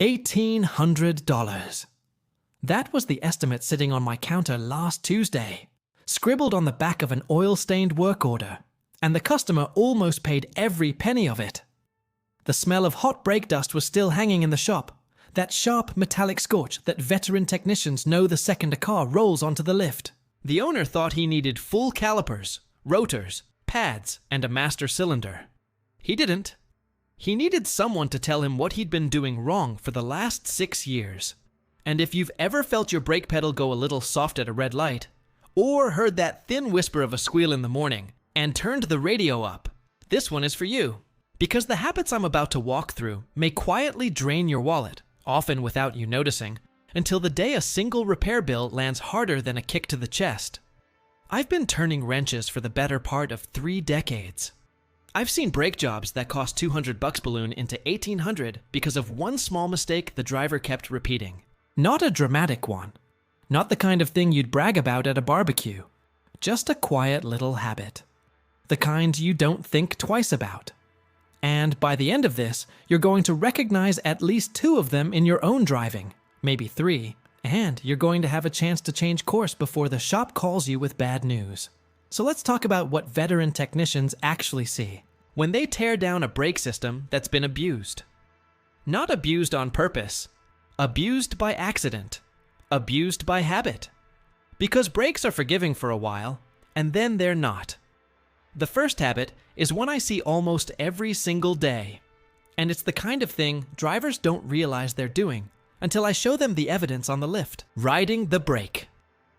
$1,800. That was the estimate sitting on my counter last Tuesday, scribbled on the back of an oil-stained work order, and the customer almost paid every penny of it. The smell of hot brake dust was still hanging in the shop, that sharp metallic scorch that veteran technicians know the second a car rolls onto the lift. The owner thought he needed full calipers, rotors, pads, and a master cylinder. He didn't. He needed someone to tell him what he'd been doing wrong for the last 6 years. And if you've ever felt your brake pedal go a little soft at a red light, or heard that thin whisper of a squeal in the morning, and turned the radio up, this one is for you. Because the habits I'm about to walk through may quietly drain your wallet, often without you noticing, until the day a single repair bill lands harder than a kick to the chest. I've been turning wrenches for the better part of 3 decades. I've seen brake jobs that cost $200 balloon into $1,800 because of one small mistake the driver kept repeating. Not a dramatic one. Not the kind of thing you'd brag about at a barbecue. Just a quiet little habit. The kind you don't think twice about. And by the end of this, you're going to recognize at least 2 of them in your own driving, maybe 3, and you're going to have a chance to change course before the shop calls you with bad news. So let's talk about what veteran technicians actually see when they tear down a brake system that's been abused. Not abused on purpose, abused by accident, abused by habit. Because brakes are forgiving for a while, and then they're not. The first habit is one I see almost every single day, and it's the kind of thing drivers don't realize they're doing until I show them the evidence on the lift. Riding the brake.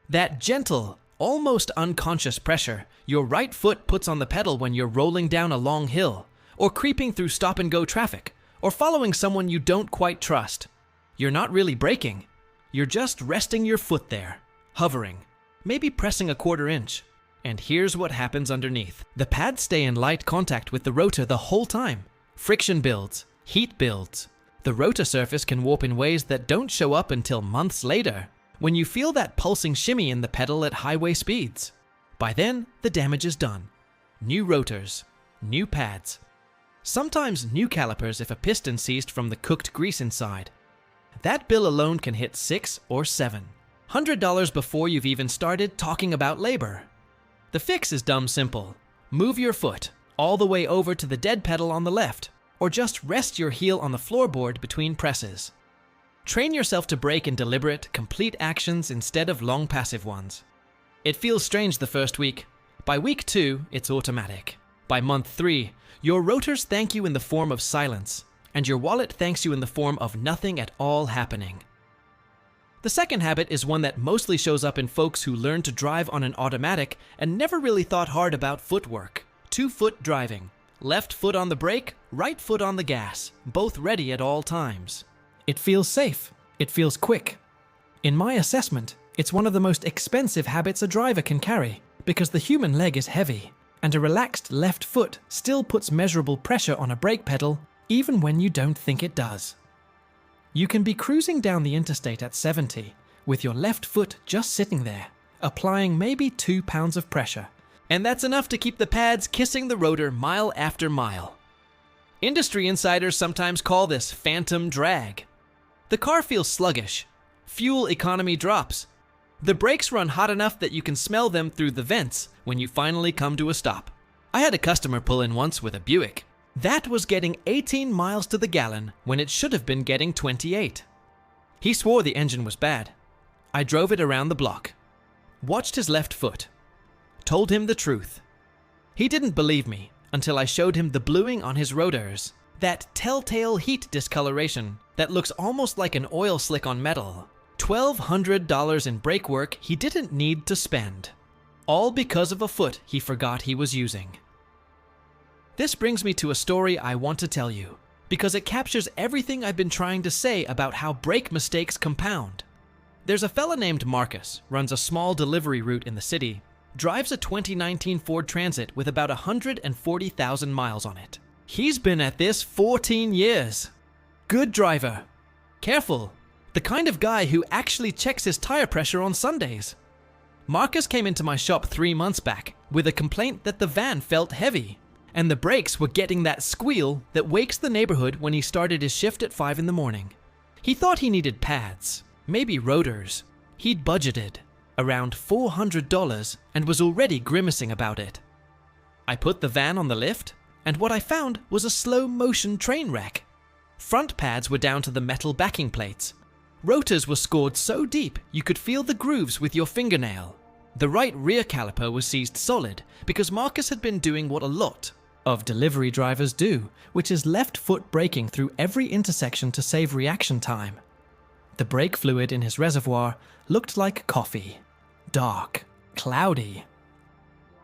That gentle, almost unconscious pressure your right foot puts on the pedal when you're rolling down a long hill, or creeping through stop-and-go traffic, or following someone you don't quite trust. You're not really braking. You're just resting your foot there, hovering, maybe pressing a 1/4 inch. And here's what happens underneath. The pads stay in light contact with the rotor the whole time. Friction builds, heat builds. The rotor surface can warp in ways that don't show up until months later, when you feel that pulsing shimmy in the pedal at highway speeds. By then, the damage is done. New rotors, new pads. Sometimes new calipers if a piston seized from the cooked grease inside. That bill alone can hit $6 or $700 before you've even started talking about labor. The fix is dumb simple. Move your foot all the way over to the dead pedal on the left, or just rest your heel on the floorboard between presses. Train yourself to brake in deliberate, complete actions instead of long passive ones. It feels strange the first week. By week 2, it's automatic. By month 3, your rotors thank you in the form of silence, and your wallet thanks you in the form of nothing at all happening. The second habit is one that mostly shows up in folks who learn to drive on an automatic and never really thought hard about footwork. 2-foot driving. Left foot on the brake, right foot on the gas, both ready at all times. It feels safe. It feels quick. In my assessment, it's one of the most expensive habits a driver can carry because the human leg is heavy, and a relaxed left foot still puts measurable pressure on a brake pedal even when you don't think it does. You can be cruising down the interstate at 70 with your left foot just sitting there, applying maybe 2 pounds of pressure. And that's enough to keep the pads kissing the rotor mile after mile. Industry insiders sometimes call this phantom drag. The car feels sluggish. Fuel economy drops. The brakes run hot enough that you can smell them through the vents when you finally come to a stop. I had a customer pull in once with a Buick. That was getting 18 miles to the gallon when it should have been getting 28. He swore the engine was bad. I drove it around the block. Watched his left foot. Told him the truth. He didn't believe me until I showed him the bluing on his rotors. That telltale heat discoloration that looks almost like an oil slick on metal. $1,200 in brake work he didn't need to spend. All because of a foot he forgot he was using. This brings me to a story I want to tell you, because it captures everything I've been trying to say about how brake mistakes compound. There's a fella named Marcus, runs a small delivery route in the city, drives a 2019 Ford Transit with about 140,000 miles on it. He's been at this 14 years. Good driver. Careful. The kind of guy who actually checks his tire pressure on Sundays. Marcus came into my shop 3 months back with a complaint that the van felt heavy, and the brakes were getting that squeal that wakes the neighborhood when he started his shift at 5 in the morning. He thought he needed pads, maybe rotors. He'd budgeted around $400 and was already grimacing about it. I put the van on the lift, and what I found was a slow-motion train wreck. Front pads were down to the metal backing plates. Rotors were scored so deep you could feel the grooves with your fingernail. The right rear caliper was seized solid because Marcus had been doing what a lot of delivery drivers do, which is left foot braking through every intersection to save reaction time. The brake fluid in his reservoir looked like coffee. Dark, cloudy.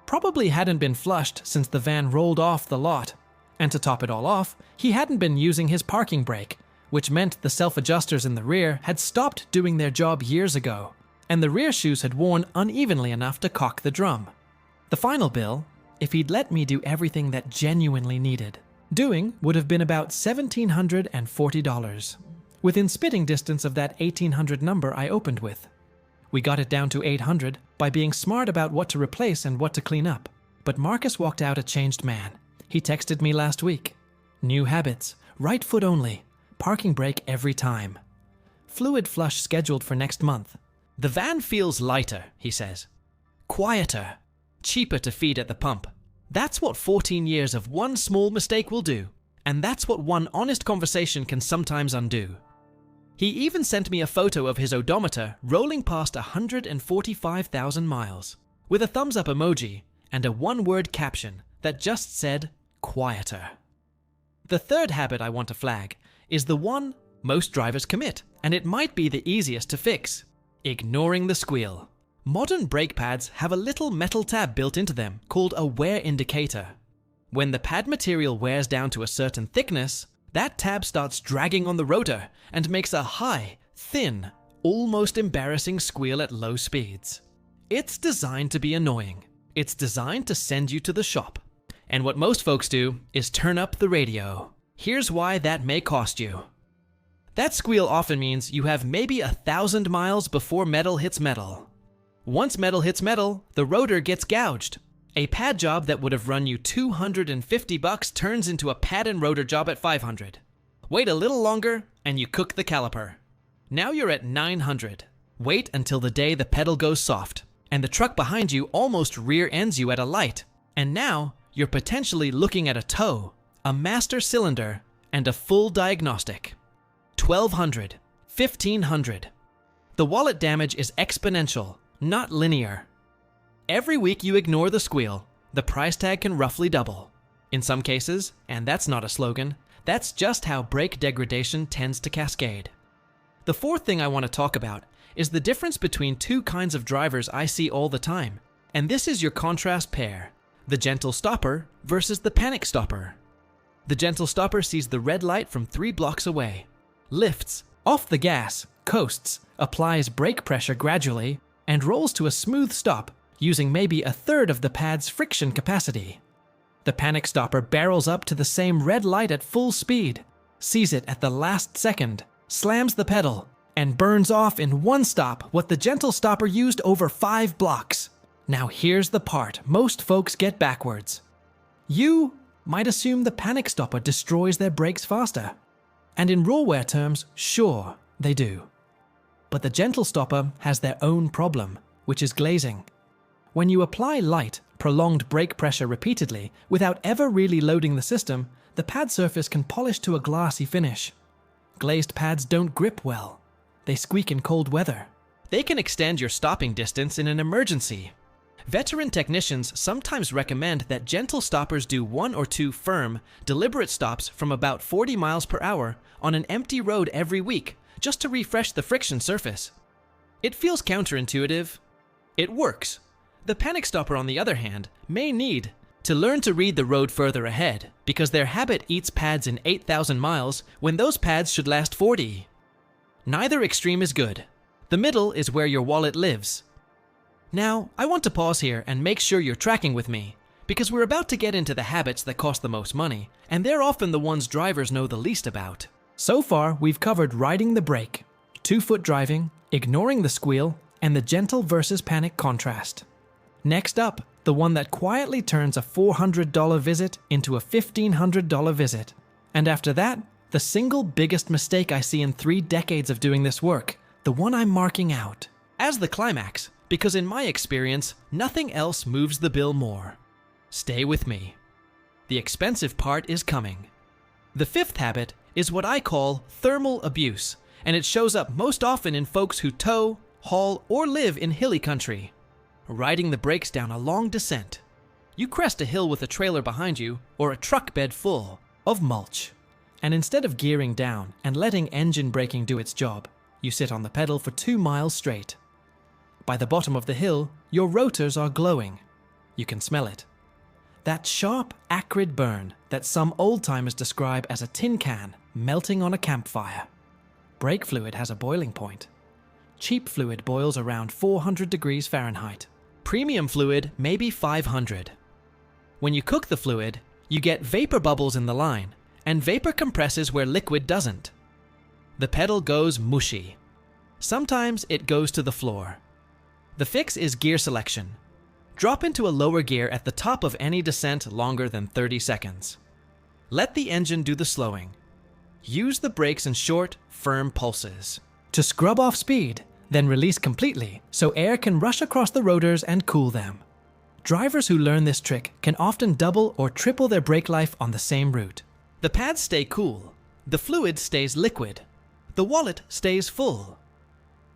Probably hadn't been flushed since the van rolled off the lot. And to top it all off, he hadn't been using his parking brake, which meant the self-adjusters in the rear had stopped doing their job years ago, and the rear shoes had worn unevenly enough to cock the drum. The final bill, if he'd let me do everything that genuinely needed doing, would have been about $1,740, within spitting distance of that $1,800 number I opened with. We got it down to $800 by being smart about what to replace and what to clean up, but Marcus walked out a changed man. He texted me last week. New habits, right foot only, parking brake every time. Fluid flush scheduled for next month. The van feels lighter, he says. Quieter. Cheaper to feed at the pump. That's what 14 years of one small mistake will do, and that's what one honest conversation can sometimes undo. He even sent me a photo of his odometer rolling past 145,000 miles, with a thumbs up emoji and a one-word caption that just said, quieter. The third habit I want to flag is the one most drivers commit, and it might be the easiest to fix. Ignoring the squeal. Modern brake pads have a little metal tab built into them called a wear indicator. When the pad material wears down to a certain thickness, that tab starts dragging on the rotor and makes a high, thin, almost embarrassing squeal at low speeds. It's designed to be annoying. It's designed to send you to the shop. And what most folks do is turn up the radio. Here's why that may cost you. That squeal often means you have maybe 1,000 miles before metal hits metal. Once metal hits metal, the rotor gets gouged. A pad job that would have run you $250 turns into a pad and rotor job at $500. Wait a little longer and you cook the caliper. Now you're at $900. Wait until the day the pedal goes soft and the truck behind you almost rear ends you at a light. And now you're potentially looking at a tow, a master cylinder, and a full diagnostic. $1,200, $1,500. The wallet damage is exponential, not linear. Every week you ignore the squeal, the price tag can roughly double. In some cases, and that's not a slogan, that's just how brake degradation tends to cascade. The fourth thing I want to talk about is the difference between two kinds of drivers I see all the time, and this is your contrast pair, the gentle stopper versus the panic stopper. The gentle stopper sees the red light from 3 blocks away, lifts off the gas, coasts, applies brake pressure gradually, and rolls to a smooth stop using maybe 1/3 of the pad's friction capacity. The panic stopper barrels up to the same red light at full speed, sees it at the last second, slams the pedal, and burns off in one stop what the gentle stopper used over 5 blocks. Now here's the part most folks get backwards. You might assume the panic stopper destroys their brakes faster. And in raw wear terms, sure, they do. But the gentle stopper has their own problem, which is glazing. When you apply light, prolonged brake pressure repeatedly without ever really loading the system, the pad surface can polish to a glassy finish. Glazed pads don't grip well. They squeak in cold weather. They can extend your stopping distance in an emergency. Veteran technicians sometimes recommend that gentle stoppers do 1 or 2 firm, deliberate stops from about 40 miles per hour on an empty road every week, just to refresh the friction surface. It feels counterintuitive. It works. The panic stopper, on the other hand, may need to learn to read the road further ahead, because their habit eats pads in 8,000 miles when those pads should last 40. Neither extreme is good. The middle is where your wallet lives. Now, I want to pause here and make sure you're tracking with me, because we're about to get into the habits that cost the most money, and they're often the ones drivers know the least about. So far, we've covered riding the brake, 2-foot driving, ignoring the squeal, and the gentle versus panic contrast. Next up, the one that quietly turns a $400 visit into a $1,500 visit. And after that, The single biggest mistake I see in 3 decades of doing this work, the one I'm marking out as the climax, because in my experience, nothing else moves the bill more. Stay with me. The expensive part is coming. The 5th habit is what I call thermal abuse, and it shows up most often in folks who tow, haul, or live in hilly country. Riding the brakes down a long descent. You crest a hill with a trailer behind you, or a truck bed full of mulch. And instead of gearing down and letting engine braking do its job, you sit on the pedal for 2 miles straight. By the bottom of the hill, your rotors are glowing. You can smell it. That sharp, acrid burn that some old-timers describe as a tin can melting on a campfire. Brake fluid has a boiling point. Cheap fluid boils around 400 degrees Fahrenheit. Premium fluid maybe 500. When you cook the fluid, you get vapor bubbles in the line, and vapor compresses where liquid doesn't. The pedal goes mushy. Sometimes it goes to the floor. The fix is gear selection. Drop into a lower gear at the top of any descent longer than 30 seconds. Let the engine do the slowing. Use the brakes in short, firm pulses to scrub off speed, then release completely so air can rush across the rotors and cool them. Drivers who learn this trick can often double or triple their brake life on the same route. The pads stay cool, the fluid stays liquid, the wallet stays full.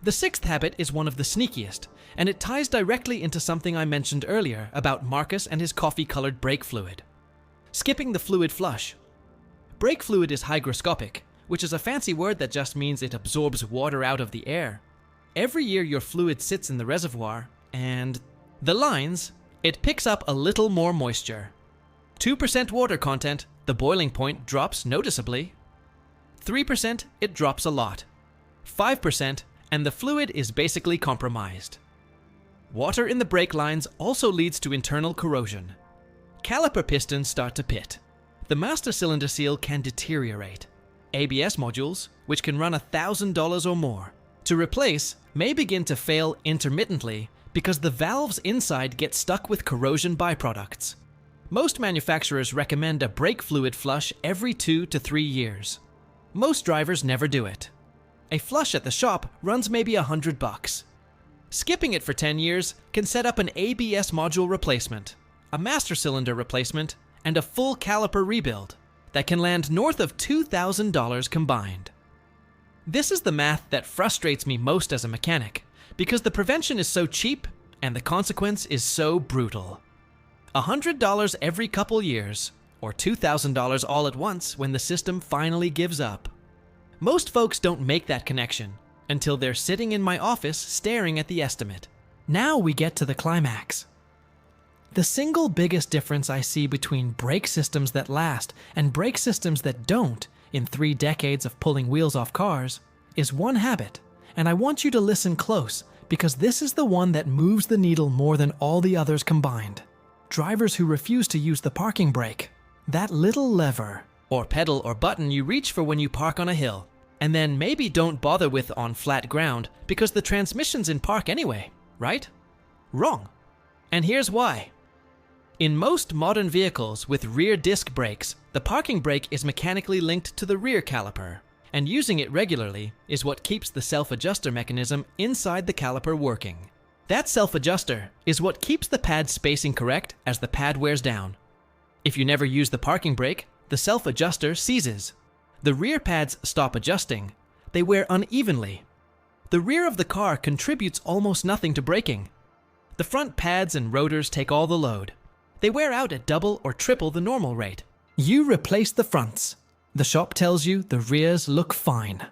The 6th habit is one of the sneakiest, and it ties directly into something I mentioned earlier about Marcus and his coffee-colored brake fluid. Skipping the fluid flush. Brake fluid is hygroscopic, which is a fancy word that just means it absorbs water out of the air. Every year your fluid sits in the reservoir, and the lines, it picks up a little more moisture. 2% water content, the boiling point drops noticeably. 3%, it drops a lot. 5%, and the fluid is basically compromised. Water in the brake lines also leads to internal corrosion. Caliper pistons start to pit. The master cylinder seal can deteriorate. ABS modules, which can run $1,000 or more, to replace may begin to fail intermittently because the valves inside get stuck with corrosion byproducts. Most manufacturers recommend a brake fluid flush every 2 to 3 years. Most drivers never do it. A flush at the shop runs maybe $100. Skipping it for 10 years can set up an ABS module replacement, a master cylinder replacement, and a full caliper rebuild that can land north of $2,000 combined. This is the math that frustrates me most as a mechanic, because the prevention is so cheap and the consequence is so brutal. $100 every couple years, or $2,000 all at once when the system finally gives up. Most folks don't make that connection until they're sitting in my office staring at the estimate. Now we get to the climax. The single biggest difference I see between brake systems that last and brake systems that don't in 3 decades of pulling wheels off cars is one habit, and I want you to listen close because this is the one that moves the needle more than all the others combined. Drivers who refuse to use the parking brake, that little lever or pedal or button you reach for when you park on a hill, and then maybe don't bother with on flat ground because the transmission's in park anyway, right? Wrong. And here's why. In most modern vehicles with rear disc brakes, the parking brake is mechanically linked to the rear caliper, and using it regularly is what keeps the self-adjuster mechanism inside the caliper working. That self-adjuster is what keeps the pad spacing correct as the pad wears down. If you never use the parking brake, the self-adjuster seizes. The rear pads stop adjusting. They wear unevenly. The rear of the car contributes almost nothing to braking. The front pads and rotors take all the load. They wear out at double or triple the normal rate. You replace the fronts. The shop tells you the rears look fine.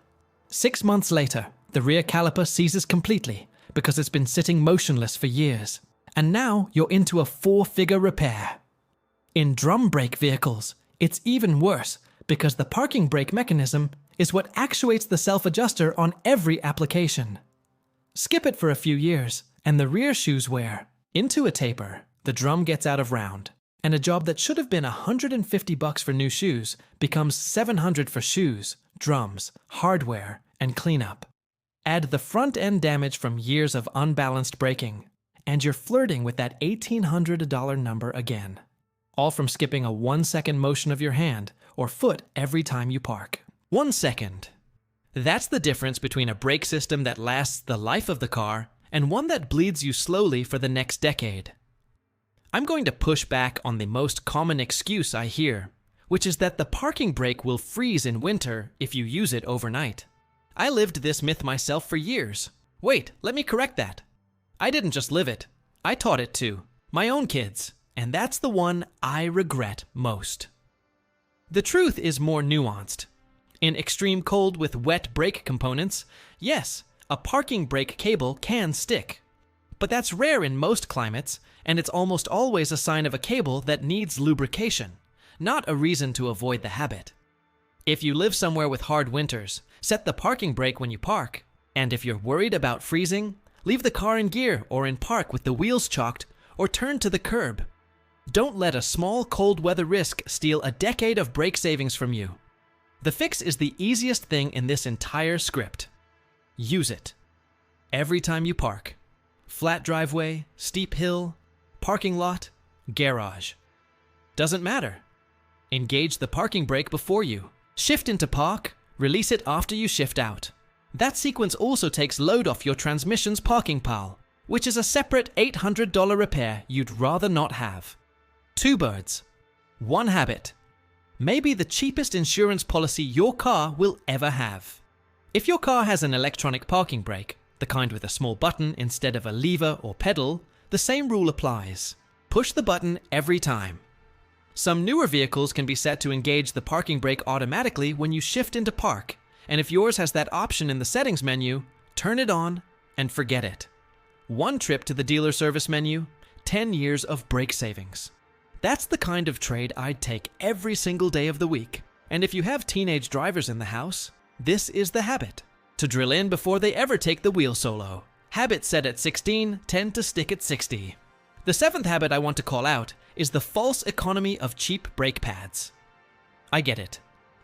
6 months later, the rear caliper seizes completely because it's been sitting motionless for years. And now you're into a 4-figure repair. In drum brake vehicles, it's even worse because the parking brake mechanism is what actuates the self-adjuster on every application. Skip it for a few years, and the rear shoes wear into a taper. The drum gets out of round, and a job that should have been $150 for new shoes becomes $700 for shoes, drums, hardware, and cleanup. Add the front-end damage from years of unbalanced braking, and you're flirting with that $1,800 number again. All from skipping a 1-second motion of your hand or foot every time you park. 1 second. That's the difference between a brake system that lasts the life of the car and one that bleeds you slowly for the next decade. I'm going to push back on the most common excuse I hear, which is that the parking brake will freeze in winter if you use it overnight. I lived this myth myself for years. Wait, let me correct that. I didn't just live it. I taught it to my own kids, and that's the one I regret most. The truth is more nuanced. In extreme cold with wet brake components, yes, a parking brake cable can stick. But that's rare in most climates, and it's almost always a sign of a cable that needs lubrication, not a reason to avoid the habit. If you live somewhere with hard winters, set the parking brake when you park. And if you're worried about freezing, leave the car in gear or in park with the wheels chalked, or turn to the curb. Don't let a small cold weather risk steal a decade of brake savings from you. The fix is the easiest thing in this entire script. Use it. Every time you park. Flat driveway, steep hill, parking lot, garage. Doesn't matter. Engage the parking brake before you. Shift into park, release it after you shift out. That sequence also takes load off your transmission's parking pile, which is a separate $800 repair you'd rather not have. 2 birds. 1 habit. Maybe the cheapest insurance policy your car will ever have. If your car has an electronic parking brake, the kind with a small button instead of a lever or pedal, the same rule applies. Push the button every time. Some newer vehicles can be set to engage the parking brake automatically when you shift into park, and if yours has that option in the settings menu, turn it on and forget it. 1 trip to the dealer service menu, 10 years of brake savings. That's the kind of trade I'd take every single day of the week. And if you have teenage drivers in the house, this is the habit. To drill in before they ever take the wheel solo. Habits set at 16 tend to stick at 60. The 7th habit I want to call out is the false economy of cheap brake pads. I get it.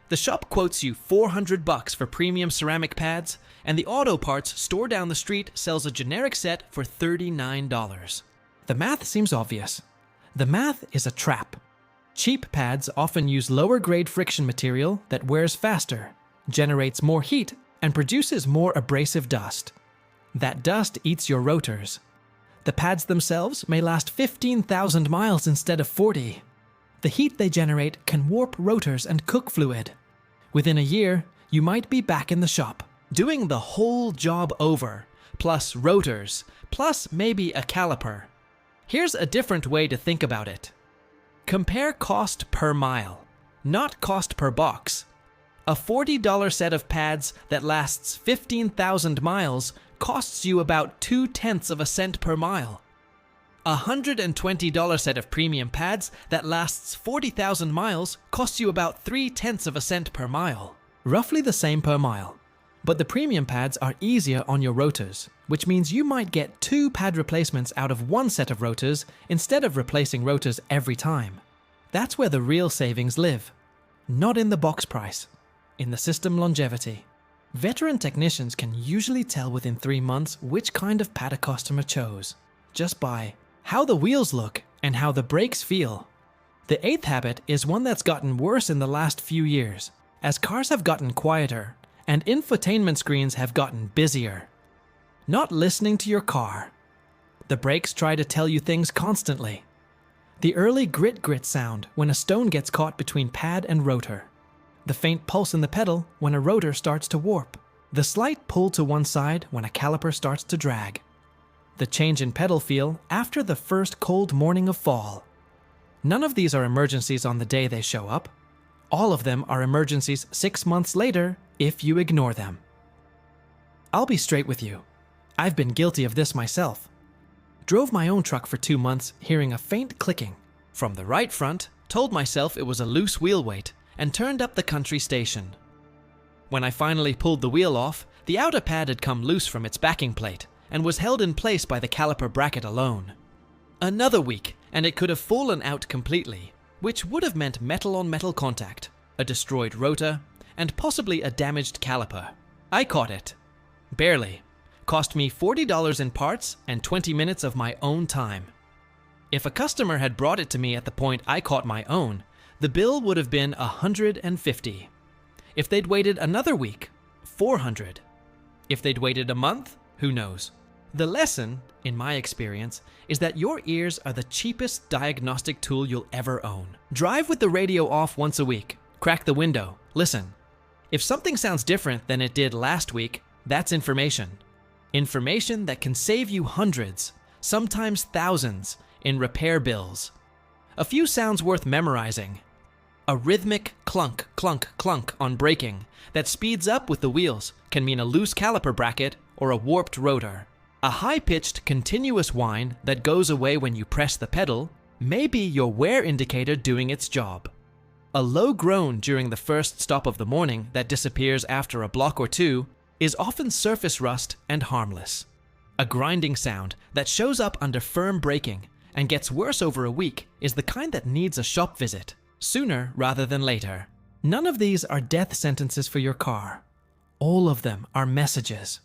The shop quotes you $400 for premium ceramic pads, and the auto parts store down the street sells a generic set for $39. The math seems obvious. The math is a trap. Cheap pads often use lower grade friction material that wears faster, generates more heat, and produces more abrasive dust. That dust eats your rotors. The pads themselves may last 15,000 miles instead of 40. The heat they generate can warp rotors and cook fluid. Within a year, you might be back in the shop, doing the whole job over, plus rotors, plus maybe a caliper. Here's a different way to think about it. Compare cost per mile, not cost per box. A $40 set of pads that lasts 15,000 miles costs you about 0.2 cents per mile. A $120 set of premium pads that lasts 40,000 miles costs you about 0.3 cents per mile. Roughly the same per mile. But the premium pads are easier on your rotors, which means you might get 2 pad replacements out of 1 set of rotors instead of replacing rotors every time. That's where the real savings live. Not in the box price, in the system longevity. Veteran technicians can usually tell within 3 months which kind of pad a customer chose, just by how the wheels look and how the brakes feel. The 8th habit is one that's gotten worse in the last few years, as cars have gotten quieter and infotainment screens have gotten busier. Not listening to your car. The brakes try to tell you things constantly. The early grit sound when a stone gets caught between pad and rotor. The faint pulse in the pedal when a rotor starts to warp. The slight pull to one side when a caliper starts to drag. The change in pedal feel after the first cold morning of fall. None of these are emergencies on the day they show up. All of them are emergencies 6 months later if you ignore them. I'll be straight with you. I've been guilty of this myself. Drove my own truck for 2 months hearing a faint clicking from the right front, told myself it was a loose wheel weight, and turned up the country station. When I finally pulled the wheel off, the outer pad had come loose from its backing plate and was held in place by the caliper bracket alone. Another week, and it could have fallen out completely, which would have meant metal-on-metal contact, a destroyed rotor, and possibly a damaged caliper. I caught it. Barely. Cost me $40 in parts and 20 minutes of my own time. If a customer had brought it to me at the point I caught my own, the bill would have been $150. If they'd waited another week, $400. If they'd waited a month, who knows? The lesson, in my experience, is that your ears are the cheapest diagnostic tool you'll ever own. Drive with the radio off once a week. Crack the window. Listen. If something sounds different than it did last week, that's information. Information that can save you hundreds, sometimes thousands, in repair bills. A few sounds worth memorizing. A rhythmic clunk, clunk, clunk on braking that speeds up with the wheels can mean a loose caliper bracket or a warped rotor. A high-pitched continuous whine that goes away when you press the pedal may be your wear indicator doing its job. A low groan during the first stop of the morning that disappears after a block or two is often surface rust and harmless. A grinding sound that shows up under firm braking and gets worse over a week is the kind that needs a shop visit, sooner rather than later. None of these are death sentences for your car. All of them are messages.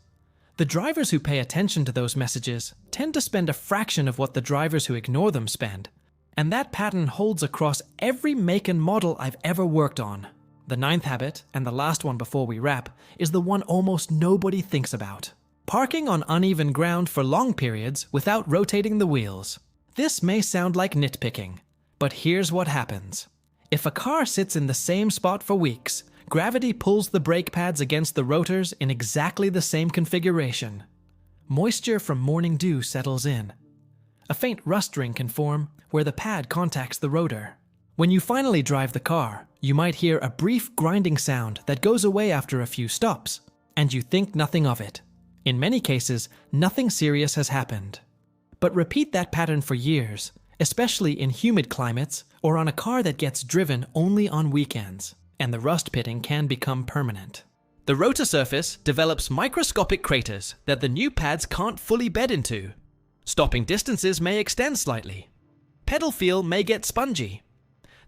The drivers who pay attention to those messages tend to spend a fraction of what the drivers who ignore them spend, and that pattern holds across every make and model I've ever worked on. The ninth habit, and the last one before we wrap, is the one almost nobody thinks about. Parking on uneven ground for long periods without rotating the wheels. This may sound like nitpicking, but here's what happens. If a car sits in the same spot for weeks, gravity pulls the brake pads against the rotors in exactly the same configuration. Moisture from morning dew settles in. A faint rust ring can form where the pad contacts the rotor. When you finally drive the car, you might hear a brief grinding sound that goes away after a few stops, and you think nothing of it. In many cases, nothing serious has happened. But repeat that pattern for years, especially in humid climates or on a car that gets driven only on weekends, and the rust pitting can become permanent. The rotor surface develops microscopic craters that the new pads can't fully bed into. Stopping distances may extend slightly. Pedal feel may get spongy.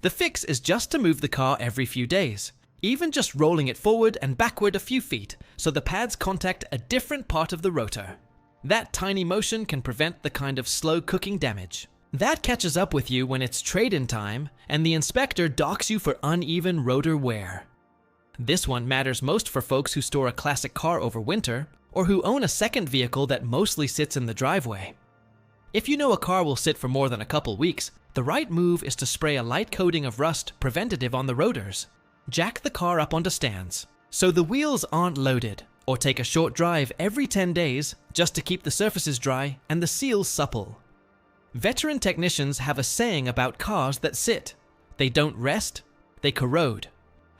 The fix is just to move the car every few days, even just rolling it forward and backward a few feet so the pads contact a different part of the rotor. That tiny motion can prevent the kind of slow cooking damage. That catches up with you when it's trade-in time and the inspector docks you for uneven rotor wear. This one matters most for folks who store a classic car over winter or who own a second vehicle that mostly sits in the driveway. If you know a car will sit for more than a couple weeks, the right move is to spray a light coating of rust preventative on the rotors. Jack the car up onto stands so the wheels aren't loaded, or take a short drive every 10 days just to keep the surfaces dry and the seals supple. Veteran technicians have a saying about cars that sit. They don't rest, they corrode.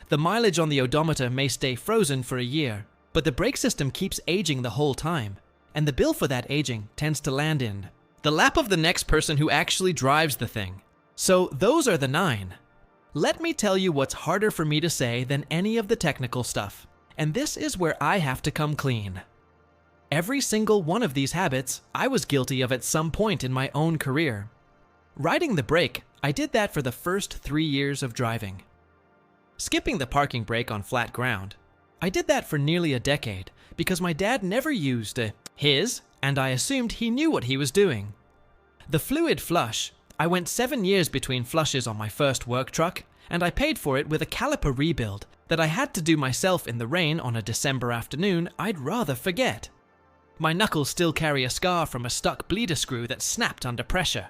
The mileage on the odometer may stay frozen for a year, but the brake system keeps aging the whole time, and the bill for that aging tends to land in the lap of the next person who actually drives the thing. So those are the 9. Let me tell you what's harder for me to say than any of the technical stuff, and this is where I have to come clean. Every single one of these habits I was guilty of at some point in my own career. Riding the brake, I did that for the first 3 years of driving. Skipping the parking brake on flat ground, I did that for nearly a decade because my dad never used his, and I assumed he knew what he was doing. The fluid flush, I went 7 years between flushes on my first work truck, and I paid for it with a caliper rebuild that I had to do myself in the rain on a December afternoon I'd rather forget. My knuckles still carry a scar from a stuck bleeder screw that snapped under pressure.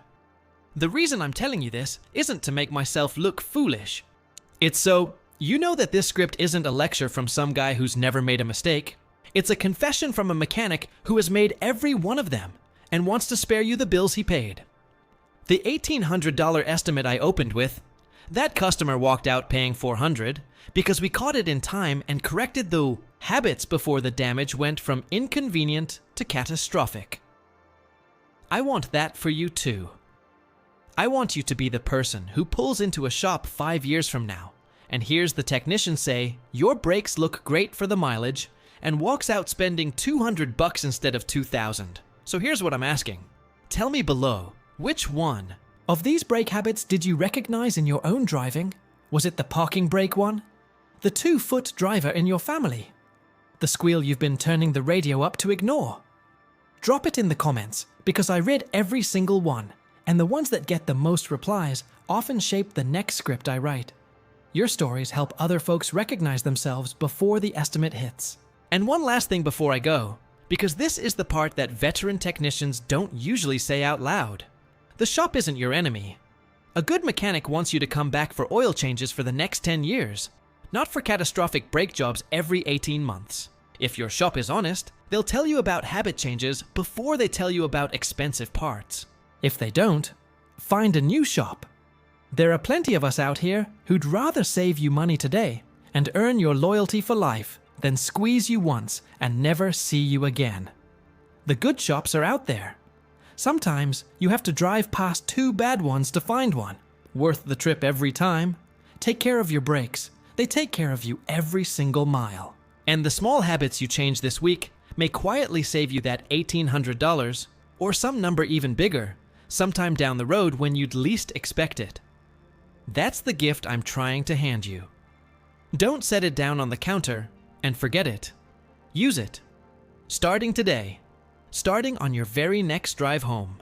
The reason I'm telling you this isn't to make myself look foolish. It's so you know that this script isn't a lecture from some guy who's never made a mistake. It's a confession from a mechanic who has made every one of them and wants to spare you the bills he paid. The $1,800 estimate I opened with, that customer walked out paying $400 because we caught it in time and corrected the habits before the damage went from inconvenient to catastrophic. I want that for you too. I want you to be the person who pulls into a shop 5 years from now and hears the technician say, "Your brakes look great for the mileage," and walks out spending $200 instead of $2,000. So here's what I'm asking. Tell me below, which one of these brake habits did you recognize in your own driving? Was it the parking brake one? The 2-foot driver in your family? The squeal you've been turning the radio up to ignore? Drop it in the comments, because I read every single one, and the ones that get the most replies often shape the next script I write. Your stories help other folks recognize themselves before the estimate hits. And one last thing before I go, because this is the part that veteran technicians don't usually say out loud. The shop isn't your enemy. A good mechanic wants you to come back for oil changes for the next 10 years, not for catastrophic brake jobs every 18 months. If your shop is honest, they'll tell you about habit changes before they tell you about expensive parts. If they don't, find a new shop. There are plenty of us out here who'd rather save you money today and earn your loyalty for life than squeeze you once and never see you again. The good shops are out there. Sometimes you have to drive past 2 bad ones to find one. Worth the trip every time. Take care of your brakes. They take care of you every single mile. And the small habits you change this week may quietly save you that $1,800 or some number even bigger sometime down the road when you'd least expect it. That's the gift I'm trying to hand you. Don't set it down on the counter and forget it. Use it. Starting today. Starting on your very next drive home.